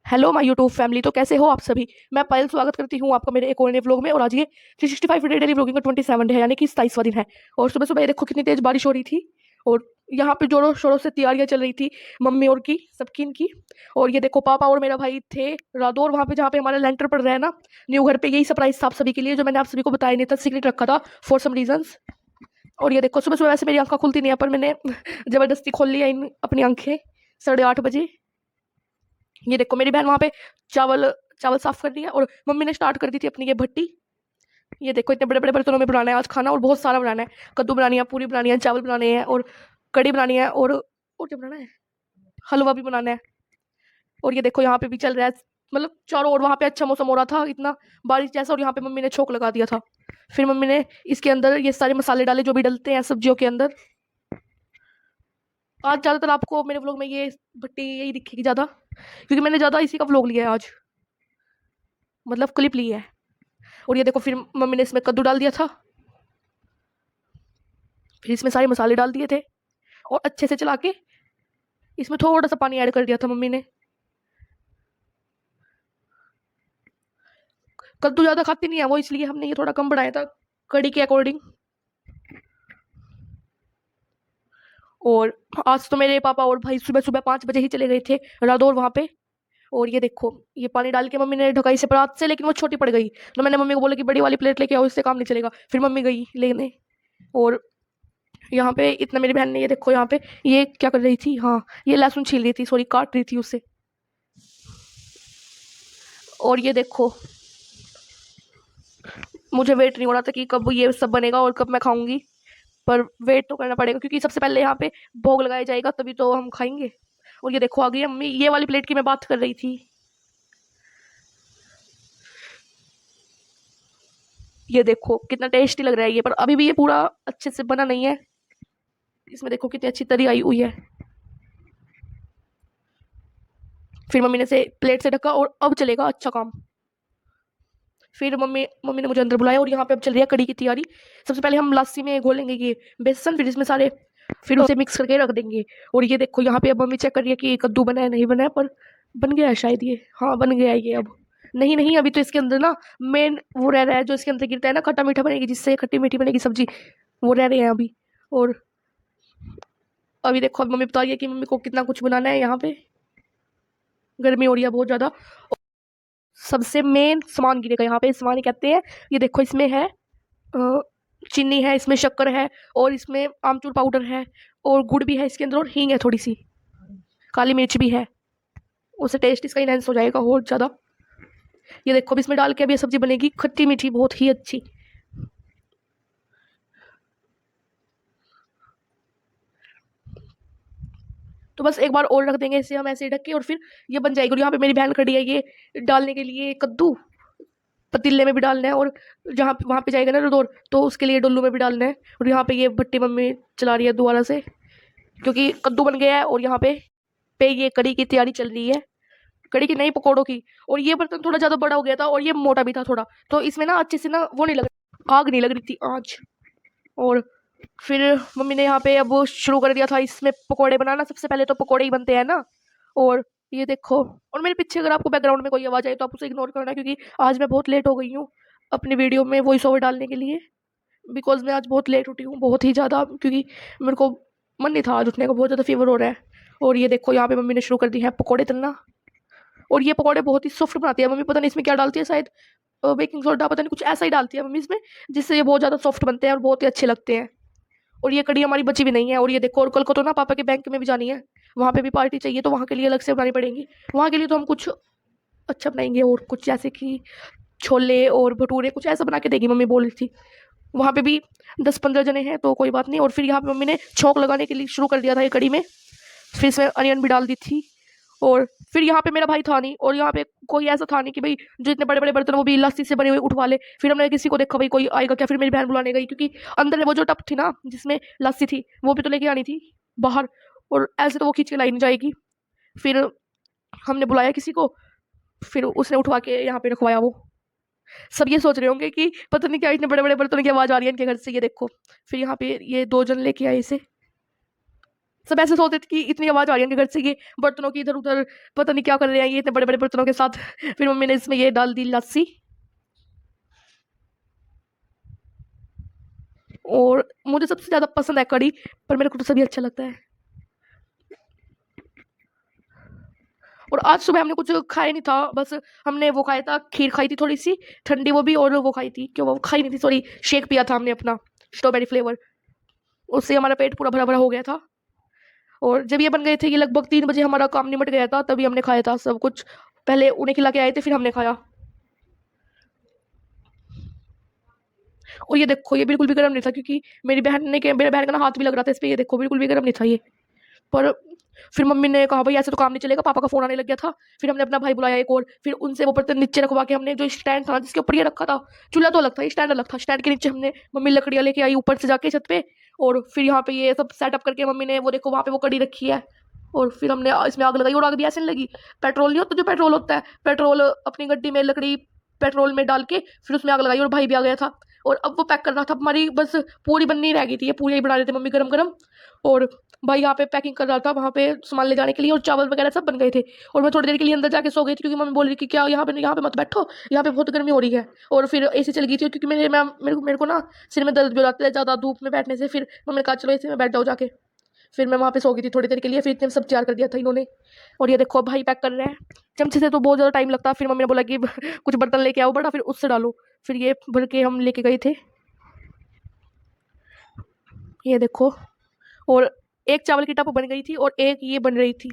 Hello my YouTube family. तो कैसे हो आप सभी। मैं पायल स्वागत करती हूँ आपका मेरे एक और नए व्लॉग में। और आज ये 365 डे डेली व्लॉगिंग का 27 डे है, यानी कि 27वां दिन है। और सुबह सुबह ये देखो कितनी तेज बारिश हो रही थी। और यहाँ पे जोरों शोरों से तैयारियां चल रही थी, मम्मी और की सबकी इनकी। और ये देखो पापा और मेरा भाई थे रादौर वहाँ पे, जहाँ पे हमारा लेंटर पड़ रहा है ना, न्यू घर पे। यही सरप्राइज था आप सभी के लिए, जो मैंने आप सभी को बताया नहीं था, सीक्रेट रखा था फॉर सम रीजंस। और ये देखो सुबह सुबह वैसे मेरी आंखें खुलती नहीं है, पर मैंने जबरदस्ती खोल लिया इन अपनी आंखें 8:30 बजे। ये देखो मेरी बहन वहाँ पे चावल चावल साफ कर रही है, और मम्मी ने स्टार्ट कर दी थी अपनी ये भट्टी। ये देखो इतने बड़े बड़े बर्तनों में बनाना है आज खाना, और बहुत सारा बनाना है। कद्दू बनानी है, पूरी बनानी है, चावल बनाने हैं, और कड़ी बनानी है, और क्या बनाना है, हलवा भी बनाना है। और ये देखो यहाँ पे भी चल रहा है, मतलब चारों ओर वहाँ पे अच्छा मौसम हो रहा था, इतना बारिश जैसा। और यहाँ पे मम्मी ने छोक लगा दिया था। फिर मम्मी ने इसके अंदर ये सारे मसाले डाले जो भी डलते हैं सब्जियों के अंदर। आज ज्यादातर आपको मेरे व्लॉग में ये भट्टी यही दिखेगी ज्यादा, क्योंकि मैंने ज्यादा इसी का व्लॉग लिया है आज, मतलब क्लिप ली है। और ये देखो फिर मम्मी ने इसमें कद्दू डाल दिया था, फिर इसमें सारे मसाले डाल दिए थे, और अच्छे से चला के इसमें थोड़ा सा पानी ऐड कर दिया था मम्मी ने। कद्दू ज़्यादा खाती नहीं है वो, इसलिए हमने ये थोड़ा कम बनाया था कड़ी के अकॉर्डिंग। और आज तो मेरे पापा और भाई सुबह सुबह 5 बजे ही चले गए थे रादौर वहाँ पे। और ये देखो ये पानी डाल के मम्मी ने ढकाई से परात से, लेकिन वो छोटी पड़ गई। तो मैंने मम्मी को बोला कि बड़ी वाली प्लेट लेके आओ, इससे काम नहीं चलेगा। फिर मम्मी गई लेने। और यहाँ पे इतना मेरी बहन ने, ये देखो यहाँ पे ये क्या कर रही थी, हाँ ये लहसुन छील रही थी, सॉरी काट रही थी उसे। और ये देखो मुझे वेट नहीं हो रहा था कि कब ये सब बनेगा और कब मैं खाऊंगी, पर वेट तो करना पड़ेगा, क्योंकि सबसे पहले यहाँ पे भोग लगाया जाएगा, तभी तो हम खाएंगे। और ये देखो आ गई मम्मी, ये वाली प्लेट की मैं बात कर रही थी। ये देखो कितना टेस्टी लग रहा है ये, पर अभी भी ये पूरा अच्छे से बना नहीं है। इसमें देखो कितनी अच्छी तरी आई हुई है। फिर मम्मी ने से प्लेट से ढका, और अब चलेगा अच्छा काम। फिर मम्मी मम्मी ने मुझे अंदर बुलाया, और यहाँ पे अब चल रही है कड़ी की तैयारी। सबसे पहले हम लस्सी में घोलेंगे ये बेसन, फिर इसमें सारे, फिर उसे मिक्स करके रख देंगे। और ये देखो यहाँ पे अब मम्मी चेक कर रही है कि कद्दू बना है नहीं बना है, पर बन गया है शायद ये, हाँ बन गया है ये अब। नहीं नहीं, अभी तो इसके अंदर ना मेन वो रह रहा है, जो इसके अंदर गिरता है ना, खट्टा मीठा बनेगी, जिससे खट्टी मीठी बनेगी सब्जी, वो रह रहे हैं अभी। और अभी देखो अब मम्मी बता रही है कि मम्मी को कितना कुछ बनाना है। यहाँ पे गर्मी हो रही है बहुत ज़्यादा। सबसे मेन सामान गिरेगा यहाँ पे, सामान ही कहते हैं। ये देखो इसमें है चीनी है, इसमें शक्कर है, और इसमें आमचूर पाउडर है, और गुड़ भी है इसके अंदर, और हींग है थोड़ी सी, काली मिर्च भी है। उससे टेस्ट इसका इनहेंस हो जाएगा और ज़्यादा। ये देखो अब इसमें डाल के अब ये सब्जी बनेगी खट्टी मीठी बहुत ही अच्छी। तो बस एक बार और रख देंगे इसे हम ऐसे ही ढक के, और फिर ये बन जाएगी। और यहाँ पे मेरी बहन खड़ी है ये डालने के लिए कद्दू, पतीले में भी डालना है, और जहाँ पे वहाँ पे जाएगा ना रदौर, तो उसके लिए डुल्लू में भी डालना है। और यहाँ पे ये भट्टी मम्मी चला रही है दोबारा से, क्योंकि कद्दू बन गया है, और यहाँ पे ये कड़ी की तैयारी चल रही है, कड़ी की नहीं पकौड़ों की। और ये बर्तन थोड़ा ज़्यादा बड़ा हो गया था, और ये मोटा भी था थोड़ा, तो इसमें ना अच्छे से ना वो नहीं लग आग नहीं लग रही थी आज। और फिर मम्मी ने यहाँ पे अब शुरू कर दिया था इसमें पकोड़े बनाना। सबसे पहले तो पकोड़े ही बनते हैं ना। और ये देखो, और मेरे पीछे अगर आपको बैकग्राउंड में कोई आवाज़ आए तो आप उसे इग्नोर करना, क्योंकि आज मैं बहुत लेट हो गई हूँ अपनी वीडियो में वॉइस ओवर डालने के लिए, बिकॉज मैं आज बहुत लेट उठी हूँ, बहुत ही ज़्यादा, क्योंकि मेरे को मन नहीं था आज उठने का, बहुत ज़्यादा फीवर हो रहा है। और ये देखो यहाँ पे मम्मी ने शुरू कर दी है पकोड़े तलना। और ये पकोड़े बहुत ही सॉफ्ट बनाती है मम्मी, पता नहीं इसमें क्या डालती है, शायद बेकिंग सोडा, पता नहीं कुछ ऐसा ही डालती है मम्मी इसमें, जिससे ये बहुत ज़्यादा सॉफ्ट बनते हैं और बहुत ही अच्छे लगते हैं। और ये कड़ी हमारी बची भी नहीं है। और ये देखो, और कल को तो ना पापा के बैंक में भी जानी है, वहाँ पे भी पार्टी चाहिए, तो वहाँ के लिए अलग से बनानी पड़ेगी। वहाँ के लिए तो हम कुछ अच्छा बनाएंगे, और कुछ जैसे कि छोले और भटूरे कुछ ऐसा बना के देगी मम्मी बोल रही थी। वहाँ पे भी 10-15 जने हैं, तो कोई बात नहीं। और फिर यहाँ पे मम्मी ने छौंक लगाने के लिए शुरू कर दिया था ये कड़ी में, फिर इसमें अनियन भी डाल दी थी। और फिर यहाँ पे मेरा भाई था नहीं, और यहाँ पे कोई ऐसा था नहीं कि भाई जो इतने बड़े बड़े बर्तन वो भी लस्सी से बने हुए उठवा ले। फिर हमने किसी को देखा भाई कोई आएगा क्या, फिर मेरी बहन बुलाने गई, क्योंकि अंदर वो जो टप थी ना जिसमें लस्सी थी, वो भी तो लेके आनी थी बाहर, और ऐसे तो वो खींच के लाई नहीं जाएगी। फिर हमने बुलाया किसी को, फिर उसने उठवा के यहाँ पे रखवाया वो। सब ये सोच रहे होंगे कि पता नहीं क्या इतने बड़े बड़े बर्तनों की आवाज़ आ रही है इनके घर से। ये देखो फिर यहाँ पे ये 2 जन लेके आए इसे, सब ऐसे सोचते थे कि इतनी आवाज़ आ रही है इनके घर से, ये बर्तनों की इधर-उधर पता नहीं क्या कर रहे हैं ये इतने बड़े-बड़े बर्तनों के साथ। फिर मम्मी ने इसमें ये डाल दी लस्सी, और मुझे सबसे ज़्यादा पसंद है कढ़ी, पर मेरे को तो सभी अच्छा लगता है। और आज सुबह हमने कुछ खाया नहीं था, बस हमने वो खाया था, खीर खाई थी थोड़ी-सी, ठंडी वो भी, और वो खाई थी, क्यों वो खाई नहीं थी सॉरी, शेक पिया था हमने अपना, स्ट्रॉबेरी फ्लेवर, उससे हमारा पेट पूरा भरा-भरा हो गया था। और जब ये बन गए थे, ये लगभग 3 बजे हमारा काम निपट गया था, तभी हमने खाया था सब कुछ। पहले उन्हें खिला के आए थे, फिर हमने खाया। और ये देखो, ये बिल्कुल भी गरम नहीं था, क्योंकि मेरे बहन का ना हाथ भी लग रहा था इस पे, ये देखो बिल्कुल भी गरम नहीं था ये। पर फिर मम्मी ने कहा भाई ऐसे तो काम नहीं चलेगा, पापा का फ़ोन आने लग गया था। फिर हमने अपना भाई बुलाया एक और, फिर उनसे वो बर्तन नीचे रखवा के हमने जो स्टैंड था जिसके ऊपर ये रखा था, चूल्हा तो अलग था, ये स्टैंड अलग था, स्टैंड के नीचे हमने मम्मी लकड़ियाँ लेके आई ऊपर से जाके छत पे, और फिर यहाँ पे ये सब सेटअप करके मम्मी ने वो देखो वहाँ पे वो कड़ी रखी है, और फिर हमने इसमें आग लगाई, और आग भी ऐसे नहीं लगी, पेट्रोल नहीं होता जो पेट्रोल होता है, पेट्रोल अपनी गड्डी में लकड़ी पेट्रोल में डाल के फिर उसमें आग लगाई, और भाई भी आ गया था। और अब वो पैक कर रहा था, हमारी बस पूरी बननी रह गई थी, ये पूरी ही बना रहे थे मम्मी गरम गरम, और भाई यहाँ पे पैकिंग कर रहा था वहाँ पे सामान ले जाने के लिए, और चावल वगैरह सब बन गए थे। और मैं थोड़ी देर के लिए अंदर जाके सो गई थी, क्योंकि मम्मी बोल रही थी कि क्या यहाँ पे मत बैठो, यहाँ पे बहुत गर्मी हो रही है। और फिर एसी चल गई थी, क्योंकि मेरे को ना सिर में दर्द भी हो जाता है ज़्यादा धूप में बैठने से, फिर मम्मी ने कहा चलो एसी में बैठ जाओ जाके। फिर मैं वहाँ पे सो गई थी थोड़ी देर के लिए, फिर इतने सब तैयार कर दिया था इन्होंने। और ये देखो भाई पैक कर रहे हैं, चमचे से तो बहुत ज़्यादा टाइम लगता है, फिर मम्मी ने बोला कि कुछ बर्तन लेके आओ बड़ा, फिर उससे डालो, फिर ये भर के हम लेके गए थे, ये देखो। और एक चावल की टप बन गई थी, और एक ये बन रही थी,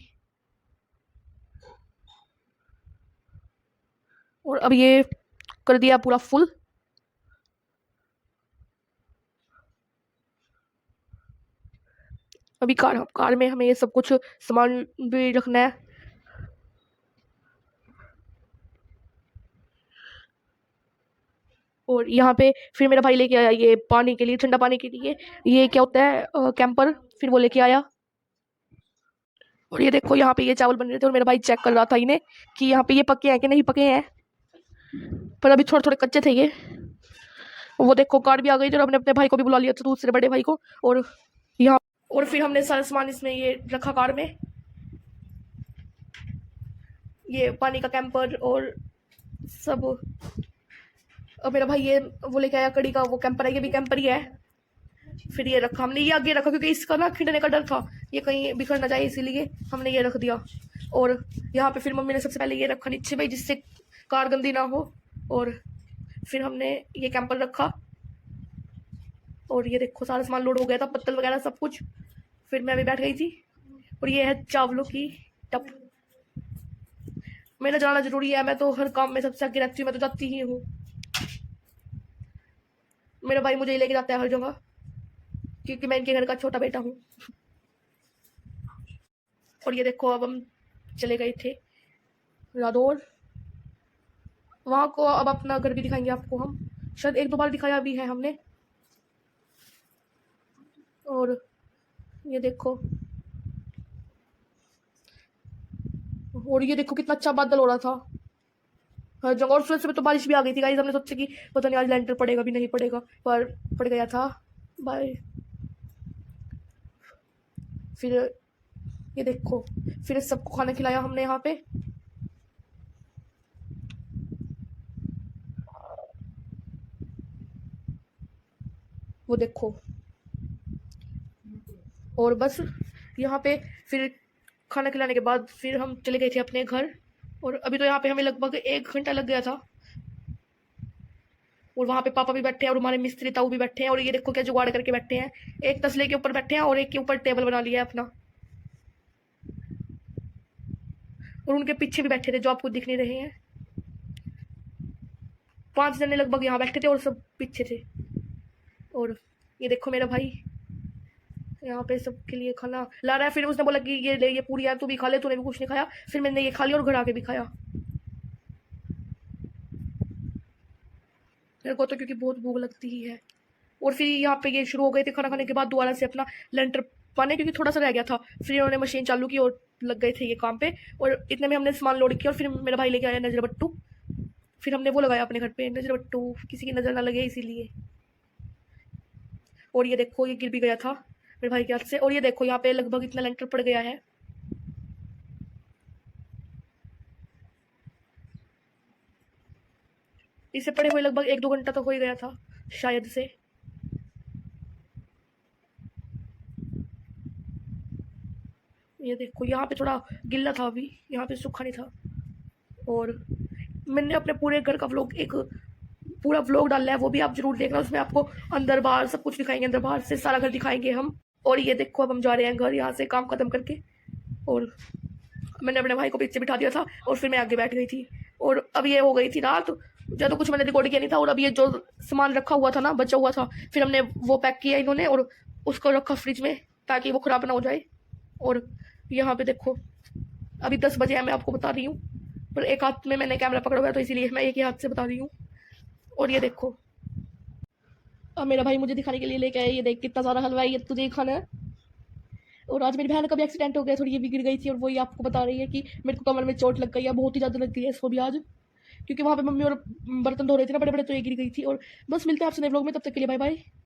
और अब ये कर दिया पूरा फुल। अभी कार में हमें ये सब कुछ सामान भी रखना है। और यहाँ पे फिर मेरा भाई लेके आया ये पानी के लिए, ठंडा पानी के लिए, ये क्या होता है कैंपर, फिर वो लेके आया। और ये देखो यहाँ पे ये चावल बन रहे थे, और मेरा भाई चेक कर रहा था इन्हें कि यहाँ पे ये पके हैं कि नहीं पके हैं, पर अभी थोड़े थोड़े कच्चे थे ये। वो देखो कार भी आ गई थी, और हमने अपने भाई को भी बुला लिया था, दूसरे बड़े भाई को। और यहाँ और फिर हमने सारा सामान इसमें ये रखा कार में, ये पानी का कैंपर और सब। और मेरा भाई ये वो लेके आया कड़ी का वो कैंपर है, ये भी कैंपर ही है। फिर ये रखा हमने, ये आगे रखा क्योंकि इसका ना खिंडने का डर था, ये कहीं बिखर ना जाए, इसीलिए हमने ये रख दिया। और यहाँ पे फिर मम्मी ने सबसे पहले ये रखा नीचे भाई, जिससे कार गंदी ना हो। और फिर हमने ये कैंपर रखा, और ये देखो सारा सामान लोड हो गया था, पत्तल वगैरह सब कुछ। फिर मैं भी बैठ गई थी, और ये है चावलों की टप। मेरा जाना जरूरी है, मैं तो हर काम में सबसे आगे रहती हूँ, मैं तो जाती ही हूँ। मेरा भाई मुझे लेके जाता है हर जगह, क्योंकि मैं इनके घर का छोटा बेटा हूँ। और ये देखो अब हम चले गए थे रादौर, वहाँ को अब अपना घर भी दिखाएंगे आपको हम, शायद 1-2 बार दिखाया भी है हमने। और ये देखो, और ये देखो कितना अच्छा बादल हो रहा था हर जगह, और सुबह सुबह तो बारिश भी आ गई थी गाइस, हमने सोचा कि पता नहीं आज लेंटर पड़ेगा भी नहीं पड़ेगा, पर पड़ गया था। बाय। फिर ये देखो, फिर सबको खाना खिलाया हमने यहाँ पे। वो देखो, और बस यहाँ पे फिर खाना खिलाने के बाद फिर हम चले गए थे अपने घर। और अभी तो यहाँ पे हमें लगभग 1 घंटा लग गया था। और वहाँ पे पापा भी बैठे हैं, और हमारे मिस्त्री ताऊ भी बैठे हैं, और ये देखो क्या जुगाड़ करके बैठे हैं, एक तसले के ऊपर बैठे हैं, और एक के ऊपर टेबल बना लिया है अपना। और उनके पीछे भी बैठे थे जो आपको दिख नहीं रहे हैं, 5 जने लगभग यहाँ बैठे थे, और सब पीछे थे। और ये देखो मेरा भाई यहाँ पे सबके लिए खाना ला रहा है, फिर उसने बोला कि ये ले, ये पूरी यार तू भी खा ले, तूने भी कुछ नहीं खाया। फिर मैंने ये खा लिया, और घर आके भी खाया मेरे को तो, क्योंकि बहुत भूख लगती ही है। और फिर यहाँ पे ये शुरू हो गए थे खाना खाने के बाद दोबारा से अपना लेंटर पाने, क्योंकि थोड़ा सा रह गया था। फिर इन्होंने मशीन चालू की, और लग गए थे ये काम पे। और इतने में हमने सामान लोड किया, और फिर मेरा भाई लेके आया नजर बट्टू, फिर हमने वो लगाया अपने घर पे नजर बट्टू, किसी की नज़र ना लगे इसीलिए। और ये देखो ये गिर भी गया था, मेरे भाई के हाथ से। और ये देखो यहाँ पे लगभग इतना लेंटर पड़ गया है। इसे पड़े हुए लगभग 1-2 घंटा तो हो ही गया था शायद से। ये देखो यहाँ पे थोड़ा गिल्ला था, अभी यहाँ पे सूखा नहीं था। और मैंने अपने पूरे घर का व्लॉग, एक पूरा व्लॉग डाला है, वो भी आप जरूर देखना। उसमें आपको अंदर बाहर सब कुछ दिखाएंगे, अंदर बाहर से सारा घर दिखाएंगे हम। और ये देखो अब हम जा रहे हैं घर, यहाँ से काम खत्म करके। और मैंने अपने भाई को पीछे बिठा दिया था और फिर मैं आगे बैठ गई थी। और अब ये हो गई थी रात, ज़्यादा कुछ मैंने रिकॉर्ड किया नहीं था। और अब ये जो सामान रखा हुआ था ना, बचा हुआ था, फिर हमने वो पैक किया इन्होंने और उसको रखा फ्रिज में ताकि वो ख़राब ना हो जाए। और यहाँ पे देखो अभी 10 बजे है, मैं आपको बता रही हूँ, पर एक हाथ में मैंने कैमरा पकड़ा हुआ है तो इसीलिए मैं एक ही हाथ से बता रही हूँ। और ये देखो अब मेरा भाई मुझे दिखाने के लिए लेके आया, ये देख कितना सारा हलवा है, ये तुझे ही खाना है। और आज मेरी बहन का भी एक्सीडेंट हो गया, थोड़ी ये भी गिर गई थी और वही आपको बता रही है कि मेरे को कमर में चोट लग गई है, बहुत ही ज़्यादा लग गई है इसको भी आज, क्योंकि वहाँ पे मम्मी और बर्तन धो रहे थे ना बड़े बड़े, तो ये गिर गई थी। और बस मिलते हैं आपसे नए व्लॉग में, तब तक के लिए बाय बाय।